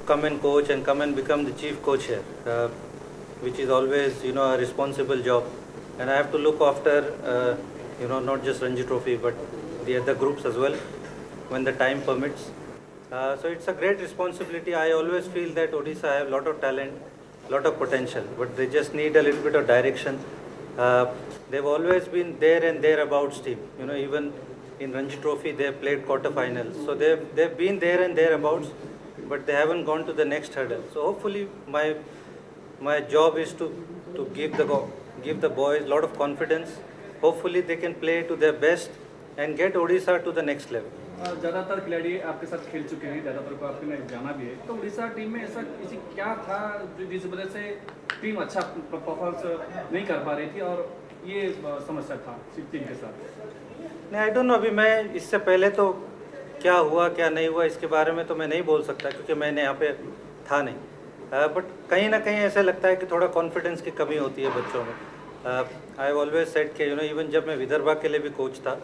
come and coach and come and become the chief coach here, which is always, a responsible job. And I have to look after, not just Ranji Trophy, but the other groups as well, when the time permits. So it's a great responsibility. I always feel that Odisha have a lot of talent, lot of potential, but they just need a little bit of direction. They've always been there and thereabouts team. Even in Ranji Trophy, they have played quarterfinals. So they've been there and thereabouts, but they haven't gone to the next hurdle. So hopefully my job is to give the boys a lot of confidence. Hopefully they can play to their best and get Odisha to the next level. ज़्यादातर खिलाड़ी आपके साथ खेल चुके हैं, ज़्यादातर को आपने जाना भी है, तो उड़ीसा टीम में ऐसा किसी क्या था जिस वजह से टीम अच्छा परफॉर्मेंस नहीं कर पा रही थी और ये समस्या था टीम के साथ? नहीं, आई डोंट नो। अभी मैं इससे पहले तो क्या हुआ क्या नहीं हुआ इसके बारे में तो मैं नहीं बोल सकता, क्योंकि मैंने यहाँ पे था नहीं। बट कहीं ना कहीं ऐसा लगता है कि थोड़ा कॉन्फिडेंस की कमी होती है बच्चों में। आई ऑलवेज सेड कि इवन जब मैं विदर्भा के लिए भी कोच था,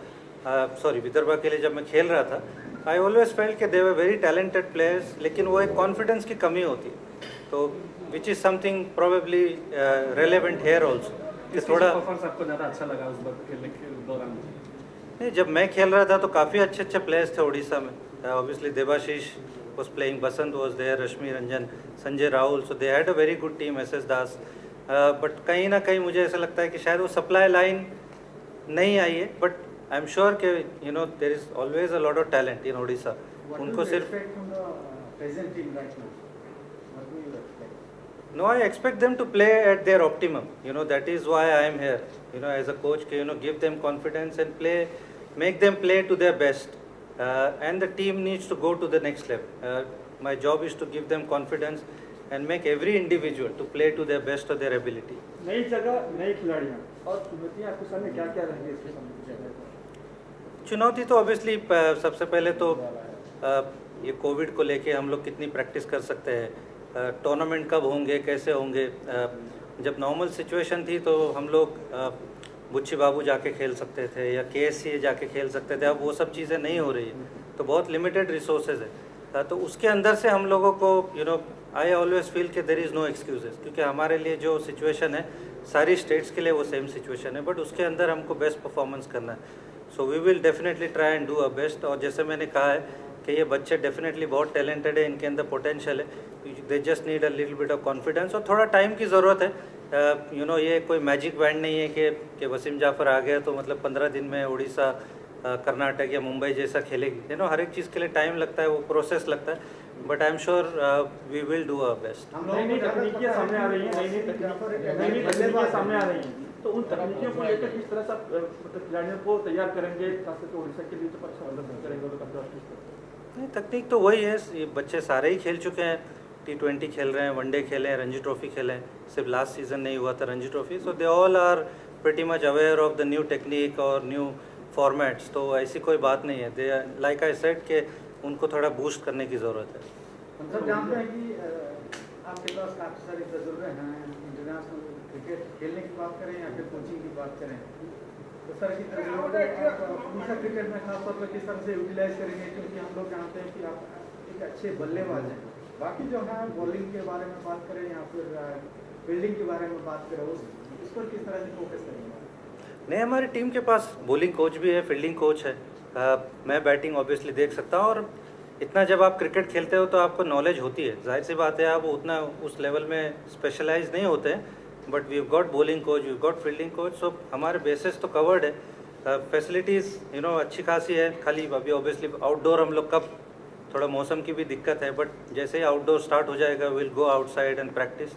विदर्भा के लिए जब मैं खेल रहा था, आई ऑलवेज फेल्ट कि they were very talented players, लेकिन वो एक कॉन्फिडेंस की कमी होती है, तो which is something probably relevant here also. थोड़ा आपको ज़्यादा अच्छा लगा उस वक्त खेलने के दौरान? नहीं, जब मैं खेल रहा था तो काफ़ी अच्छे प्लेयर्स थे उड़ीसा में। Obviously Debashish was playing, Basant was there, Rashmi Ranjan, Sanjay Rahul, so they had a very good team, SS Das. But कहीं ना कहीं मुझे ऐसा लगता है कि शायद वो सप्लाई लाइन नहीं आई है, बट आई एम श्योर कि there is always a lot of talent in Odisha. उनको सिर्फ No, I expect them to play at their optimum. That is why I am here. As a coach, give them confidence and make them play to their best. And the team needs to go to the next level. My job is to give them confidence and make every individual to play to their best of their ability. नई जगह, नए खिलाड़ियाँ और चुनौतियाँ आपके सामने क्या-क्या रहेंगी इसके सामने? चुनौती तो ऑब्वियसली सबसे पहले तो ये कोविड को लेके हम लोग कितनी प्रैक्टिस कर सकते हैं, टूर्नामेंट कब होंगे, कैसे होंगे। जब नॉर्मल सिचुएशन थी तो हम लोग बुच्ची बाबू जाके खेल सकते थे या KSCA जाके खेल सकते थे। अब वो सब चीज़ें नहीं हो रही है, तो बहुत लिमिटेड रिसोर्सेज है। तो उसके अंदर से हम लोगों को आई ऑलवेज फील कि देर इज़ नो एक्सक्यूजेस, क्योंकि हमारे लिए जो सिचुएशन है सारी स्टेट्स के लिए वो सेम सिचुएशन है, बट उसके अंदर हमको बेस्ट परफॉर्मेंस करना है। So we will definitely try and do a best. और जैसे मैंने कहा है कि ये बच्चे डेफिनेटली बहुत टैलेंटेड है, इनके अंदर पोटेंशियल है, they just need a little bit of confidence और थोड़ा टाइम की ज़रूरत है। ये कोई मैजिक बैंड नहीं है कि वसीम जाफर आ गया तो मतलब 15 दिन में उड़ीसा कर्नाटक या मुंबई जैसा खेलेगी। हर एक चीज़ के लिए टाइम लगता है, वो प्रोसेस लगता है, but I am sure we will do our best. नई तकनीकियाँ सामने आ रही हैं, नई तकनीकियाँ सामने आ रही हैं, तो उन तकनीकियों को लेकर किस तरह से खिलाड़ियों को तैयार करेंगे, खासकर उड़ीसा के लिए तो अच्छा मतलब करेंगे? नहीं, तकनीक तो वही है, ये बच्चे सारे ही खेल चुके हैं, T20 खेल रहे हैं, वनडे खेले हैं, रणजी ट्रॉफी खेले हैं, सिर्फ लास्ट सीजन नहीं हुआ था Ranji trophy. So they all are pretty much aware of the new technique और न्यू फॉर्मेट्स, तो ऐसी कोई बात नहीं है। दे लाइक आई सेड कि उनको थोड़ा बूस्ट करने की ज़रूरत है। हम सब जानते हैं कि आपके पास काफ़ी सारे तजुर्बे हैं, इंटरनेशनल क्रिकेट खेलने की बात करें या फिर कोचिंग की बात करें, तो सर की तजुर्बे क्रिकेट में खासतौर पर किस तरह से यूटिलाइज करेंगे? क्योंकि हम लोग जानते हैं कि आप एक अच्छे बल्लेबाज हैं, बाकी जो है बॉलिंग के बारे में बात करें या फिर फील्डिंग के बारे में बात करें, उस पर किस तरह से फोकस करेंगे? नहीं, हमारी टीम के पास बॉलिंग कोच भी है, फील्डिंग कोच है। मैं बैटिंग ऑब्वियसली देख सकता हूँ, और इतना जब आप क्रिकेट खेलते हो तो आपको नॉलेज होती है, जाहिर सी बात है, आप उतना उस लेवल में स्पेशलाइज नहीं होते हैं, but we have got bowling coach, we have got fielding coach, so हमारे बेसिस तो कवर्ड है। फैसिलिटीज़ अच्छी खासी है, खाली अभी ऑब्वियसली आउटडोर हम लोग कब, थोड़ा मौसम की भी दिक्कत है, बट जैसे ही आउटडोर स्टार्ट हो जाएगा will go outside and practice.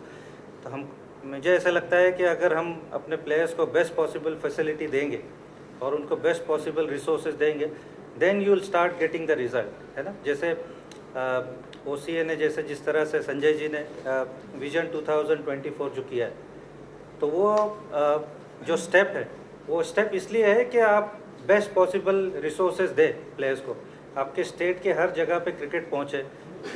तो मुझे ऐसा लगता है कि अगर हम अपने प्लेयर्स को बेस्ट पॉसिबल फैसिलिटी देंगे और उनको बेस्ट पॉसिबल रिसोर्सेज देंगे, then you will start getting the result, है ना। जैसे OCA ने जैसे जिस तरह से संजय जी ने विजन 2024 जो किया है, तो वो जो स्टेप है वो स्टेप इसलिए है कि आप बेस्ट पॉसिबल रिसोर्सेज दें प्लेयर्स को, आपके स्टेट के हर जगह पे क्रिकेट पहुँचे,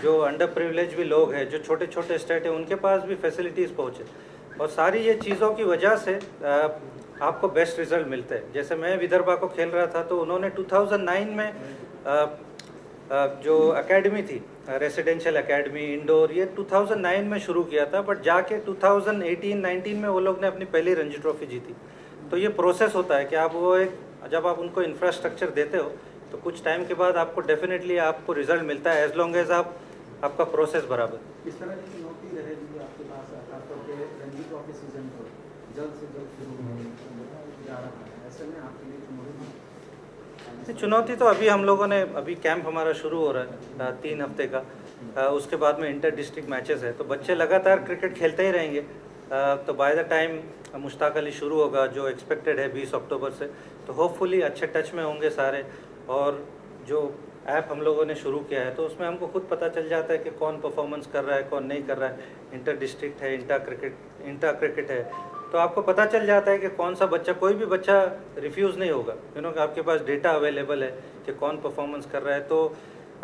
जो अंडर प्रिविलेज भी लोग हैं, जो छोटे छोटे स्टेट हैं, उनके पास भी फैसिलिटीज़ पहुँचे, और सारी ये चीज़ों की वजह से आपको बेस्ट रिजल्ट मिलते हैं। जैसे मैं विदर्भा को खेल रहा था तो उन्होंने 2009 में जो एकेडमी थी, रेसिडेंशियल एकेडमी इंडोर, ये 2009 में शुरू किया था, बट जाके 2018-19 में वो लोग ने अपनी पहली रणजी ट्रॉफी जीती। तो ये प्रोसेस होता है कि आप वो एक, जब आप उनको इंफ्रास्ट्रक्चर देते हो तो कुछ टाइम के बाद आपको डेफिनेटली आपको रिजल्ट मिलता है, एज लॉन्ग एज आपका प्रोसेस बराबर। इस तरह की चुनौती रहेगी आपके पास, खासतौर पे रणजी ट्रॉफी सीजन को जल्द से जल्द शुरू होने जा रहा है, ऐसे में आपके लिए चुनौती तो अभी हम लोगों ने, अभी कैंप हमारा शुरू हो रहा है 3 हफ्ते का, उसके बाद में इंटर डिस्ट्रिक्ट मैचेस है, तो बच्चे लगातार क्रिकेट खेलते ही रहेंगे। तो by the time Mushtaq Ali शुरू होगा, जो एक्सपेक्टेड है 20 अक्टूबर से, तो होपफुली अच्छे टच में होंगे सारे। और जो ऐप हम लोगों ने शुरू किया है तो उसमें हमको खुद पता चल जाता है कि कौन परफॉर्मेंस कर रहा है, कौन नहीं कर रहा है। इंटर डिस्ट्रिक्ट है, इंटर क्रिकेट है, तो आपको पता चल जाता है कि कौन सा बच्चा, कोई भी बच्चा रिफ्यूज़ नहीं होगा, कि आपके पास डेटा अवेलेबल है कि कौन परफॉर्मेंस कर रहा है, तो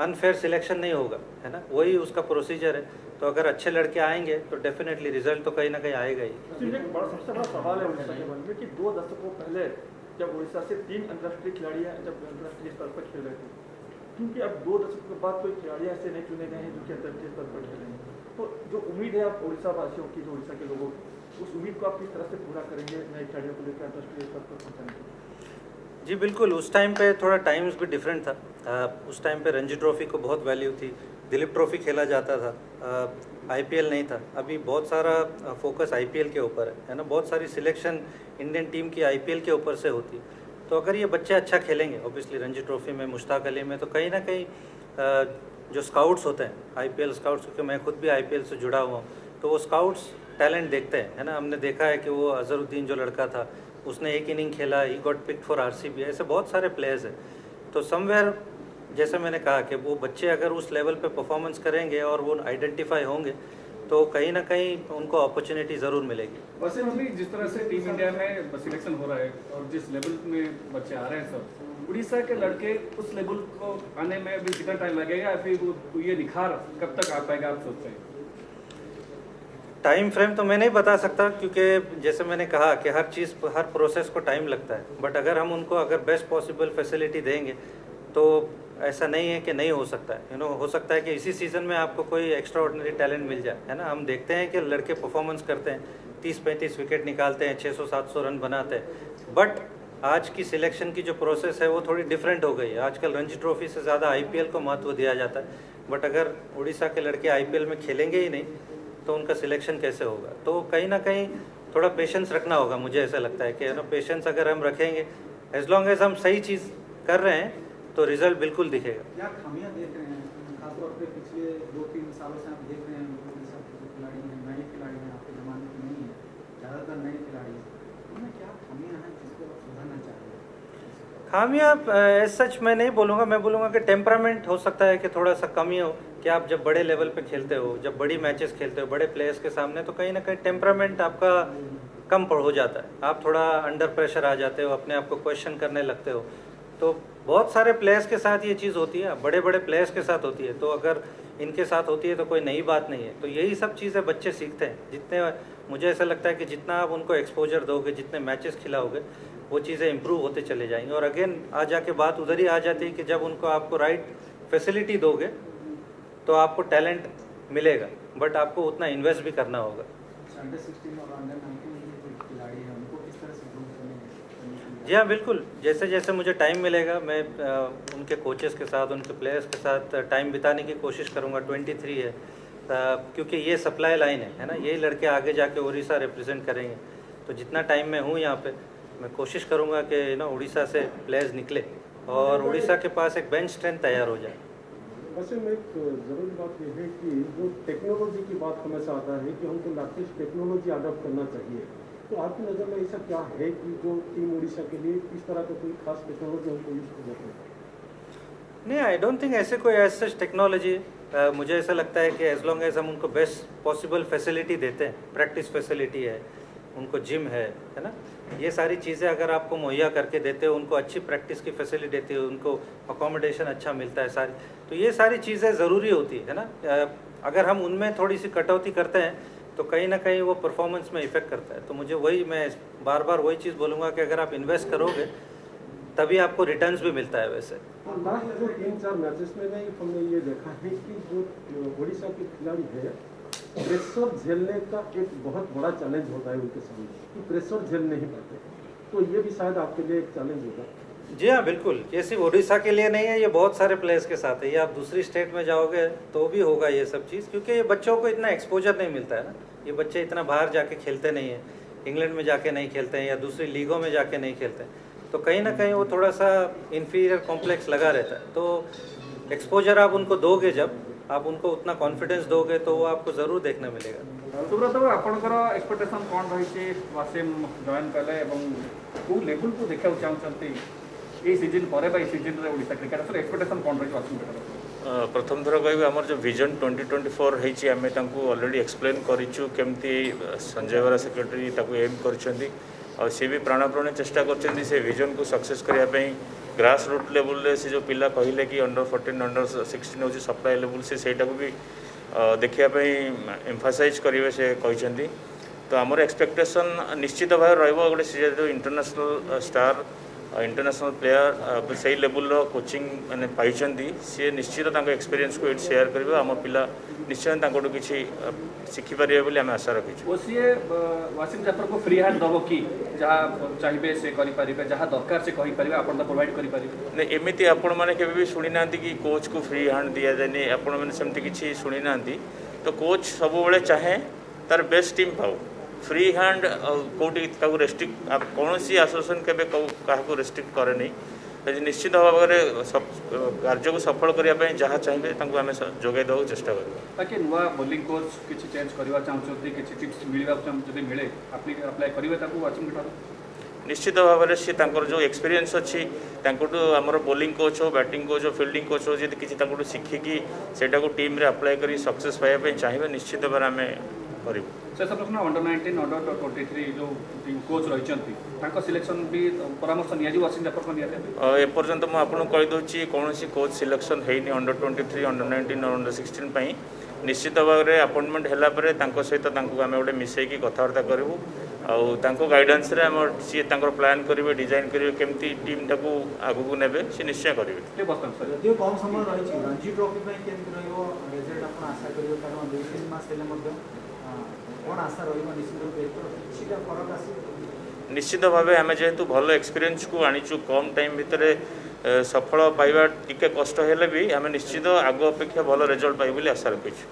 अनफेयर सिलेक्शन नहीं होगा, है ना, वही उसका प्रोसीजर है। तो अगर अच्छे लड़के आएंगे तो डेफिनेटली रिजल्ट तो कहीं ना कहीं आएगा ही। सबसे बड़ा सवाल है उड़ीसा के बारे में कि 2 दशकों पहले जब उड़ीसा से 3 अंतर्राष्ट्रीय खिलाड़ियाँ जब अंतर्राष्ट्रीय स्तर पर खेल रहे थे, क्योंकि अब 2 दशकों के बाद कोई खिलाड़ी ऐसे नहीं चुने गए हैं जो कि अंतर्राष्ट्रीय स्तर पर खेलेंगे, तो जो उम्मीद है आप उड़ीसा वासियों की, जो उड़ीसा के लोगों की, उस उम्मीद को आप किस तरह से पूरा करेंगे नए खिलाड़ियों को लेकर अंतर्राष्ट्रीय स्तर पर पहुँचाने? जी बिल्कुल, उस टाइम पे थोड़ा टाइम्स भी डिफरेंट था। उस टाइम पे रणजी ट्रॉफी को बहुत वैल्यू थी, दिलीप ट्रॉफी खेला जाता था, आईपीएल नहीं था। अभी बहुत सारा फोकस आईपीएल के ऊपर है ना, बहुत सारी सिलेक्शन इंडियन टीम की आईपीएल के ऊपर से होती है। तो अगर ये बच्चे अच्छा खेलेंगे ऑब्वियसली रणजी ट्रॉफी में, मुश्ताक अली में, तो कहीं ना कहीं जो स्काउट्स होते हैं, आईपीएल स्काउट्स, क्योंकि मैं खुद भी आईपीएल से जुड़ा हुआ हूँ, तो वो स्काउट्स टैलेंट देखते हैं, है ना। हमने देखा है कि वो अजहरुद्दीन जो लड़का था, उसने एक इनिंग खेला, he got pick for RCB, ऐसे बहुत सारे प्लेयर्स हैं। तो समवेयर, जैसे मैंने कहा कि वो बच्चे अगर उस लेवल पे परफॉर्मेंस करेंगे और वो आइडेंटिफाई होंगे तो कहीं ना कहीं उनको अपॉर्चुनिटी ज़रूर मिलेगी। वैसे भी जिस तरह से टीम इंडिया में सिलेक्शन हो रहा है और जिस लेवल में बच्चे आ रहे हैं सब, उड़ीसा के लड़के उस लेवल को आने में अभी कितना टाइम लगेगा, या फिर वो ये निखार कब तक आ पाएगा आप सोचते हैं? टाइम फ्रेम तो मैं नहीं बता सकता, क्योंकि जैसे मैंने कहा कि हर चीज़, हर प्रोसेस को टाइम लगता है। बट अगर हम उनको अगर बेस्ट पॉसिबल फैसिलिटी देंगे तो ऐसा नहीं है कि नहीं हो सकता है, हो सकता है कि इसी सीज़न में आपको कोई एक्स्ट्रा ऑर्डिनरी टैलेंट मिल जाए, है ना। हम देखते हैं कि लड़के परफॉर्मेंस करते हैं, 30-35 विकेट निकालते हैं, 600-700 रन बनाते हैं। बट आज की सिलेक्शन की जो प्रोसेस है वो थोड़ी डिफरेंट हो गई है। आजकल रणजी ट्रॉफी से ज़्यादा आईपीएल को महत्व दिया जाता है। बट अगर उड़ीसा के लड़के आईपीएल में खेलेंगे ही नहीं तो उनका सिलेक्शन कैसे होगा? तो कहीं ना कहीं थोड़ा पेशेंस रखना होगा, मुझे ऐसा लगता है कि पेशेंस अगर हम रखेंगे, एज लॉन्ग एज हम सही चीज़ कर रहे हैं तो रिजल्ट बिल्कुल दिखेगा। क्या खामियां देख रहे हैं, खासतौर पे पिछले 2-3 सालों से आप देख रहे हैं, सब खिलाड़ी हैं, नए खिलाड़ी हैं, आपके ज़माने के नहीं है, ज़्यादातर नए खिलाड़ी हैं, उनमें क्या खामियां हैं जिसको आप सुधारना चाहेंगे? खामियां एज सच मैं नहीं बोलूँगा, मैं बोलूँगा कि टेम्परामेंट हो सकता है कि थोड़ा सा कमी हो, कि आप जब बड़े लेवल पे खेलते हो, जब बड़ी मैचेस खेलते हो बड़े प्लेयर्स के सामने, तो कहीं ना कहीं टेम्परामेंट आपका कम हो जाता है। आप थोड़ा अंडर प्रेशर आ जाते हो, अपने आप को क्वेश्चन करने लगते हो। तो बहुत सारे प्लेयर्स के साथ ये चीज़ होती है, बड़े बड़े प्लेयर्स के साथ होती है। तो अगर इनके साथ होती है तो कोई नई बात नहीं है। तो यही सब चीज़ें बच्चे सीखते हैं। जितने, मुझे ऐसा लगता है कि जितना आप उनको एक्सपोजर दोगे, जितने मैचेस खिलाओगे, वो चीज़ें इंप्रूव होते चले जाएंगे। और अगेन आ जाके बात उधर ही आ जाती है कि जब उनको आपको राइट फैसिलिटी दोगे तो आपको टैलेंट मिलेगा, बट आपको उतना इन्वेस्ट भी करना होगा। अंडर 16 और अंडर 19 जो खिलाड़ी हैं उनको किस तरह से improve करने? जी हाँ बिल्कुल, जैसे जैसे मुझे टाइम मिलेगा मैं उनके कोचेस के साथ, उनके प्लेयर्स के साथ टाइम बिताने की कोशिश करूँगा। 23 है, क्योंकि ये सप्लाई लाइन है ना, यही लड़के आगे जाके उड़ीसा रिप्रेजेंट करेंगे। तो जितना टाइम मैं हूँ यहाँ पे, मैं कोशिश करूँगा कि उड़ीसा से प्लेयर्स निकले और उड़ीसा के पास एक बेंच स्ट्रेंथ तैयार हो जाए। वैसे में एक ज़रूरी बात यह है कि जो टेक्नोलॉजी की बात हमेशा आता है कि हमको लेटेस्ट टेक्नोलॉजी अडॉप्ट करना चाहिए। तो आपकी नज़र में ऐसा क्या है कि जो टीम उड़ीसा के लिए किस तरह का कोई खास टेक्नोलॉजी हमको यूज़ कर जाते हैं? नहीं, आई डोंट थिंक ऐसे कोई ऐसा टेक्नोलॉजी। मुझे ऐसा लगता है कि एज लॉन्ग एज हम उनको बेस्ट पॉसिबल फैसिलिटी देते हैं, प्रैक्टिस फैसिलिटी है, उनको जिम है ना, ये सारी चीज़ें अगर आपको मुहैया करके देते हो, उनको अच्छी प्रैक्टिस की फैसिलिटी देते हो, उनको अकोमोडेशन अच्छा मिलता है सारी, तो ये सारी चीज़ें ज़रूरी होती है ना। अगर हम उनमें थोड़ी सी कटौती करते हैं तो कहीं ना कहीं वो परफॉर्मेंस में इफ़ेक्ट करता है। तो मुझे वही, मैं बार बार वही चीज़ बोलूँगा कि अगर आप इन्वेस्ट करोगे तभी आपको रिटर्न्स भी मिलता है वैसे। और लास्ट जो 3-4 मैचेस में नहीं हमने ये देखा है कि जो उड़ीसा के खिलाड़ी है प्रेशर झेलने का एक बहुत बड़ा चैलेंज होता है उनके सामने कि प्रेशर झेल नहीं पाते, तो ये भी शायद आपके लिए एक चैलेंज होगा। जी हाँ बिल्कुल, ये सिर्फ उड़ीसा के लिए नहीं है, ये बहुत सारे प्लेयर्स के साथ है। ये आप दूसरी स्टेट में जाओगे तो भी होगा ये सब चीज़, क्योंकि ये बच्चों को इतना एक्सपोजर नहीं मिलता है ना। ये बच्चे इतना बाहर जाके खेलते नहीं हैं, इंग्लैंड में जाके नहीं खेलते हैं या दूसरी लीगों में जाके नहीं खेलते हैं, तो कहीं ना कहीं वो थोड़ा सा इन्फीरियर कॉम्प्लेक्स लगा रहता है। तो एक्सपोजर आप उनको दोगे, जब आप उनको उतना कॉन्फिडेंस दोगे तो वो आपको ज़रूर देखने मिलेगा। सुब्रत बाबू आपंकर एक्सपेक्टेशन कौन रही वासिम जॉइन कले कौ लेवल को देखा चाहते ये सीजन पर सीजन ओडिशा क्रिकेट एक्सपेक्टेशन कौन रही वासिम? प्रथम थर कह आमर जो विजन 2024 है आम अलरेडी एक्सप्लेन करूँ केमती संजय बेरा सेक्रेटरी एम कर सी भी प्राणप्राण चेष्टा कर विजन को सक्सेस करने ग्रास रूट लेवल से जो पिला कहले कि अंडर 14 अंडर 16 हूँ सप्लाई लेवल से भी देखापी एम्फासाइज करेंगे से कहते। तो आमर एक्सपेक्टेशन निश्चित भाव रहा गोटे सी जो इंटरनेशनल स्टार इंटरनेशनल प्लेयर से लेवल कोचिंग मैंने पाई सी निश्चित एक्सपीरियंस को ये शेयर करेंगे। आम पिला निश्चय किसी शिखिपारे आम आशा रखी। वासिम जाफर को फ्री हैंड दब कि जहाँ चाहिए से करें, जहाँ दरकार से कहींपर आप प्रोवाइड करेंगे? एमती आपण मैंने केवे शुणी ना कि कोच को फ्री हैंड दि जाए, आपण मैंने सेमती किसी शुणी ना। तो कोच सब चाहे तार बेस्ट टीम पाऊ, फ्री हैंड कौटी रेस्ट्रिक्ट कौन सी आसोसिएशन के क्या रेस्ट्रिक्ट करे नहीं। निश्चित भाव में कार्य को सफल करने जहाँ चाहिए आम जोगाई देवा चेष्टा कर। नुआ बोलिंग कोच किसी चेंज करवा चाहते कि टिप्स मिलने मिले अप्लाई करेंगे वाचिंग ठार? निश्चित भाव में सी जो एक्सपीरियंस अच्छी आमर बोलिंग कोच हो, बैटिंग कोच हो, फील्डिंग कोच हो, जी किसी शिखिकी से टीम रे अप्लाई कर सक्सेस पाइबा चाहिए निश्चित भाव में आम करूँ। से प्रश्न अंडर 19 अंडर 23 जो टीम कोच रही सिलेक्शन भी परामर्श नि वासिम जाफर को एपर्यंत मुझे कहीदे कौन सी सिलेक्शन है अंडर 23 अंडर 19 और अंडर 16 निश्चित भाव में अपॉइंटमेंट है सहित आम गोटे मिसैकी कथबार्ता करूँ आउ गाइडेंस सी प्लान करेंगे डिजाइन करेंगे केमती टीम टाक आगू ने सी निश्चय करेंगे। जो कम समय रही रणजी ट्रॉफी आशा करें कौन आशा निश्चित भाव आम जेहेतु भल एक्सपीरियंस को आनीचु कम टाइम भितर सफल पाइबा टिके कष्ट हेले भी आम निश्चित आग अपेक्षा भल रिजल्ट पाइबा आशा रखीचु।